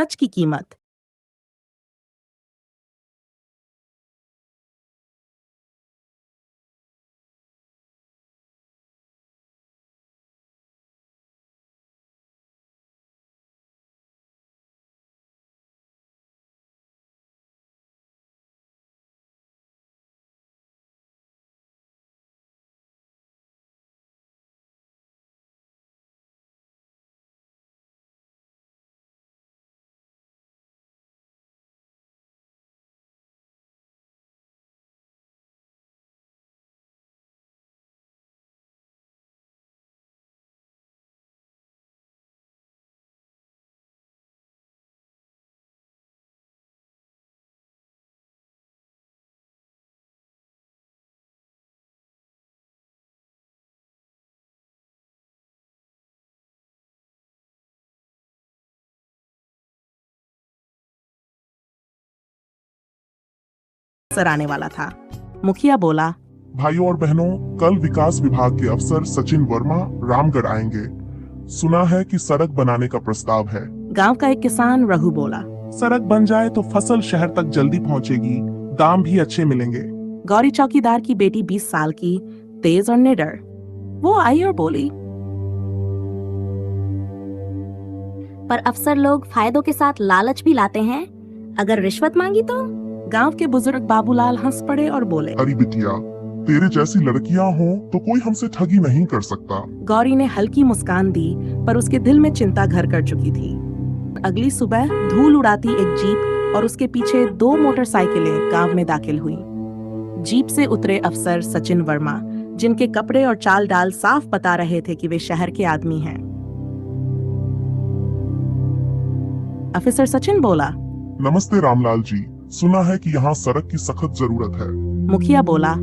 सच की कीमत। अफसर आने वाला था। मुखिया बोला, भाइयों और बहनों, कल विकास विभाग के अफसर सचिन वर्मा रामगढ़ आएंगे। सुना है कि सड़क बनाने का प्रस्ताव है। गांव का एक किसान रघु बोला। सड़क बन जाए तो फसल शहर तक जल्दी पहुंचेगी, दाम भी अच्छे मिलेंगे। गौरी चौकीदार की बेटी 20 साल की, तेज और निडर, वो आई और बोली, पर अफसर लोग फायदों के साथ लालच भी लाते हैं। अगर रिश्वत मांगी तो? गांव के बुजुर्ग बाबूलाल हंस पड़े और बोले, अरे बिटिया, तेरे जैसी लड़कियां हो तो कोई हमसे ठगी नहीं कर सकता। गौरी ने हल्की मुस्कान दी, पर उसके दिल में चिंता घर कर चुकी थी। अगली सुबह धूल उड़ाती एक जीप और उसके पीछे 2 मोटरसाइकिलें गांव में दाखिल हुई। जीप से उतरे अफसर सचिन वर्मा, जिनके कपड़े और चाल डाल साफ बता रहे थे कि वे शहर के आदमी हैं। अफसर सचिन बोला, नमस्ते रामलाल जी, सुना है कि यहाँ सड़क की सख्त जरूरत है। मुखिया बोला,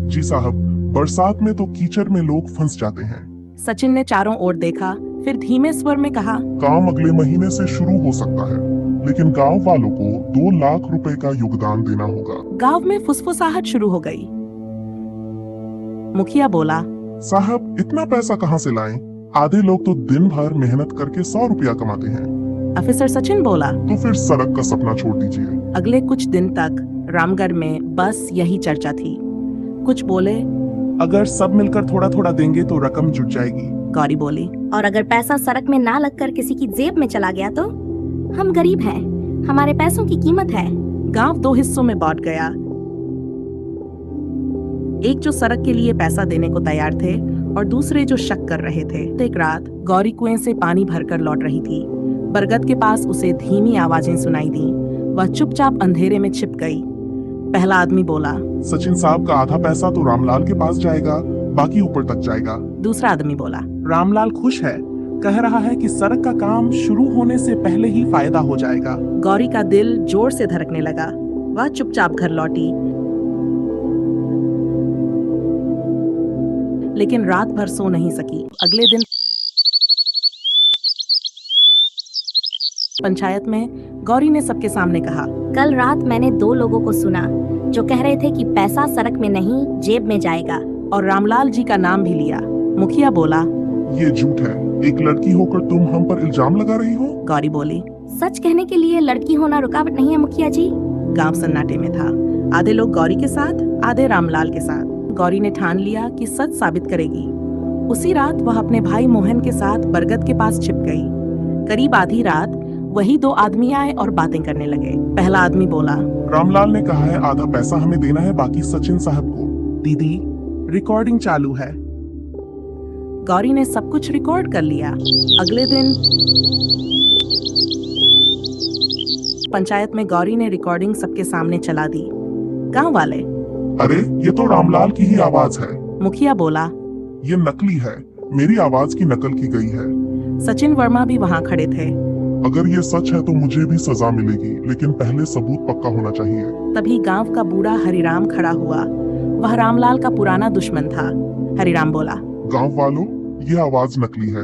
जी साहब, बरसात में तो कीचड़ में लोग फंस जाते हैं। सचिन ने चारों ओर देखा, फिर धीमे स्वर में कहा, काम अगले महीने से शुरू हो सकता है, लेकिन गांव वालों को 2 लाख रुपए का योगदान देना होगा। गांव में फुसफुसाहट शुरू हो गई। मुखिया बोला, साहब, इतना पैसा कहाँ से लाएं? आधे लोग तो दिन भर मेहनत करके 100 रुपया कमाते हैं। अफसर सचिन बोला, तो फिर सड़क का सपना छोड़ दीजिए। अगले कुछ दिन तक रामगढ़ में बस यही चर्चा थी। कुछ बोले, अगर सब मिलकर थोड़ा थोड़ा देंगे तो रकम जुट जाएगी। गौरी बोली, और अगर पैसा सड़क में ना लगकर किसी की जेब में चला गया तो? हम गरीब हैं, हमारे पैसों की कीमत है। गांव 2 हिस्सों में बांट गया। एक जो सड़क के लिए पैसा देने को तैयार थे और दूसरे जो शक कर रहे थे। एक रात गौरी कुएं से पानी भरकर लौट रही थी। बरगद के पास उसे धीमी आवाजें सुनाई दी। वह चुपचाप अंधेरे में छिप गई। पहला आदमी बोला, सचिन साहब का आधा पैसा तो रामलाल के पास जाएगा, बाकी ऊपर तक जाएगा। दूसरा आदमी बोला, रामलाल खुश है, कह रहा है कि सड़क का काम शुरू होने से पहले ही फायदा हो जाएगा। गौरी का दिल जोर से धड़कने लगा। वह चुपचाप घर लौटी, लेकिन रात भर सो नहीं सकी। अगले दिन पंचायत में गौरी ने सबके सामने कहा, कल रात मैंने 2 लोगों को सुना जो कह रहे थे कि पैसा सड़क में नहीं जेब में जाएगा, और रामलाल जी का नाम भी लिया। मुखिया बोला, ये झूठ है, एक लड़की होकर तुम हम पर इल्जाम लगा रही हो। गौरी बोली, सच कहने के लिए लड़की होना रुकावट नहीं है मुखिया जी। गांव सन्नाटे में था। आधे लोग गौरी के साथ, आधे रामलाल के साथ। गौरी ने ठान लिया कि सच साबित करेगी। उसी रात वह अपने भाई मोहन के साथ बरगद के पास छिप गई। करीब आधी रात वही 2 आदमी आए और बातें करने लगे। पहला आदमी बोला, रामलाल ने कहा है आधा पैसा हमें देना है, बाकी सचिन साहब को। दीदी, रिकॉर्डिंग चालू है। गौरी ने सब कुछ रिकॉर्ड कर लिया। अगले दिन पंचायत में गौरी ने रिकॉर्डिंग सबके सामने चला दी। गांव वाले, अरे ये तो रामलाल की ही आवाज है। मुखिया बोला, ये नकली है, मेरी आवाज की नकल की गई है। सचिन वर्मा भी वहां खड़े थे। अगर ये सच है तो मुझे भी सजा मिलेगी, लेकिन पहले सबूत पक्का होना चाहिए। तभी गांव का बूढ़ा हरिराम खड़ा हुआ। वह रामलाल का पुराना दुश्मन था। हरिराम बोला, गांव वालों, ये आवाज नकली है,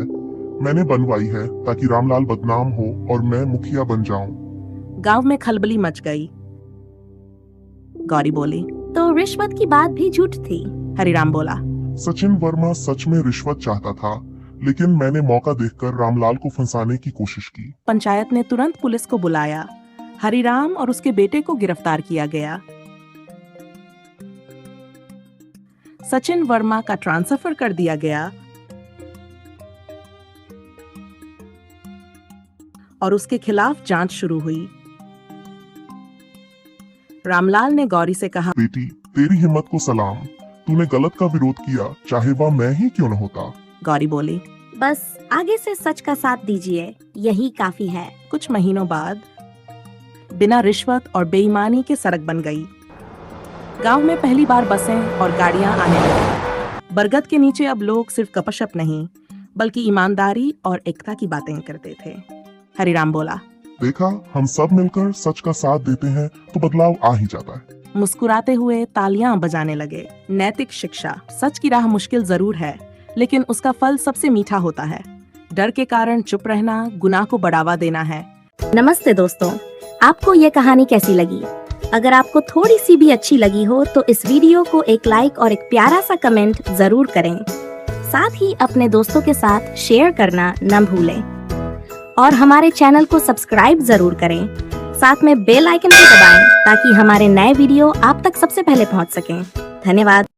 मैंने बनवाई है ताकि रामलाल बदनाम हो और मैं मुखिया बन जाऊं। गांव में खलबली मच गई। गौरी बोली, तो रिश्वत की बात भी झूठ थी। हरिराम बोला, सचिन वर्मा सच में रिश्वत चाहता था, लेकिन मैंने मौका देखकर रामलाल को फंसाने की कोशिश की। पंचायत ने तुरंत पुलिस को बुलाया। हरिराम और उसके बेटे को गिरफ्तार किया गया। सचिन वर्मा का ट्रांसफर कर दिया गया और उसके खिलाफ जांच शुरू हुई। रामलाल ने गौरी से कहा, बेटी, तेरी हिम्मत को सलाम। तूने गलत का विरोध किया, चाहे वह मैं ही क्यों न होता। गौरी बोली, बस आगे से सच का साथ दीजिए, यही काफी है। कुछ महीनों बाद बिना रिश्वत और बेईमानी के सड़क बन गई। गांव में पहली बार बसें और गाड़ियां आने लगी। बरगद के नीचे अब लोग सिर्फ गपशप नहीं, बल्कि ईमानदारी और एकता की बातें करते थे। हरिराम बोला, देखा, हम सब मिलकर सच का साथ देते हैं तो बदलाव आ ही जाता है। मुस्कुराते हुए तालियां बजाने लगे। नैतिक शिक्षा, सच की राह मुश्किल जरूर है, लेकिन उसका फल सबसे मीठा होता है। डर के कारण चुप रहना गुनाह को बढ़ावा देना है। नमस्ते दोस्तों, आपको ये कहानी कैसी लगी? अगर आपको थोड़ी सी भी अच्छी लगी हो तो इस वीडियो को एक लाइक और एक प्यारा सा कमेंट जरूर करें। साथ ही अपने दोस्तों के साथ शेयर करना न भूलें और हमारे चैनल को सब्सक्राइब जरूर करें। साथ में बेल आइकन को दबाएं ताकि हमारे नए वीडियो आप तक सबसे पहले पहुंच सकें। धन्यवाद।